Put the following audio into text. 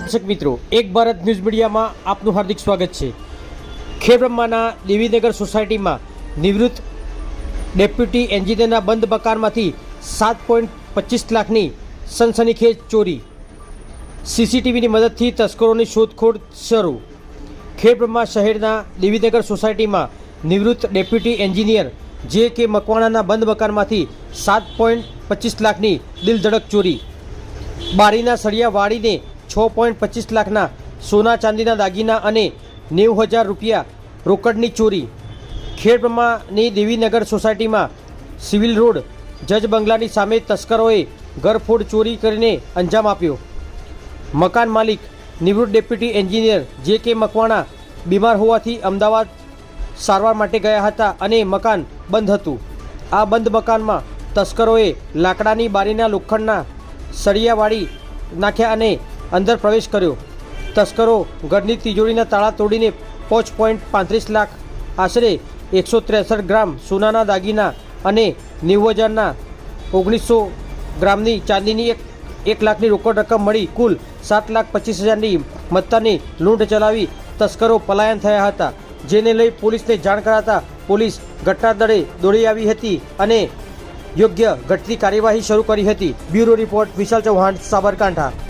દર્શક મિત્રો, એક ભારત ન્યૂઝ મીડિયામાં આપનું હાર્દિક સ્વાગત છે। ખેડબ્રહ્માના દેવીનગર સોસાયટીમાં નિવૃત્ત ડેપ્યુટી એન્જિનિયરના બંધ મકાનમાંથી 7.25 લાખની સનસનીખેજ ચોરી। સીસીટીવીની મદદથી તસ્કરોની શોધખોળ શરૂ। ખેડબ્રહ્મા શહેરના દેવીનગર સોસાયટીમાં નિવૃત્ત ડેપ્યુટી એન્જિનિયર જે કે મકવાણાના બંધ મકાનમાંથી 7.25 લાખની દિલધડક ચોરી। બારીના સળિયા વાળીને 6.25 લાખના સોના ચાંદીના દાગીના અને 90,000 રૂપિયા રોકડની ચોરી। ખેડબ્રહ્માની દેવીનગર સોસાયટીમાં સિવિલ રોડ જજ બંગલાની સામે તસ્કરોએ ઘરફોડ ચોરી કરીને અંજામ આપ્યો। મકાન માલિક નિવૃત્ત ડેપ્યુટી એન્જિનિયર જે કે મકવાણા બીમાર હોવાથી અમદાવાદ સારવાર માટે ગયા હતા અને મકાન બંધ હતું। આ બંધ મકાનમાં તસ્કરોએ લાકડાની બારીના લોખંડના સળિયા વાળી નાખ્યા અને અંદર પ્રવેશ કર્યો। તસ્કરો ઘરની તિજોરીના તાળા તોડીને 5.35 લાખ આશરે 163 ગ્રામ સોનાના દાગીના અને 90,000ના 1900 ગ્રામની ચાંદીની 1 લાખની રોકડ રકમ મળી કુલ 7,25,000ની મત્તાની લૂંટ ચલાવી તસ્કરો પલાયન થયા હતા, જેને લઈ પોલીસને જાણ કરાતા પોલીસ ઘટનાસ્થળે દોડી આવી હતી અને યોગ્ય ઘટતી કાર્યવાહી શરૂ કરી હતી। બ્યુરો રિપોર્ટ વિશાલ ચૌહાણ, સાબરકાંઠા।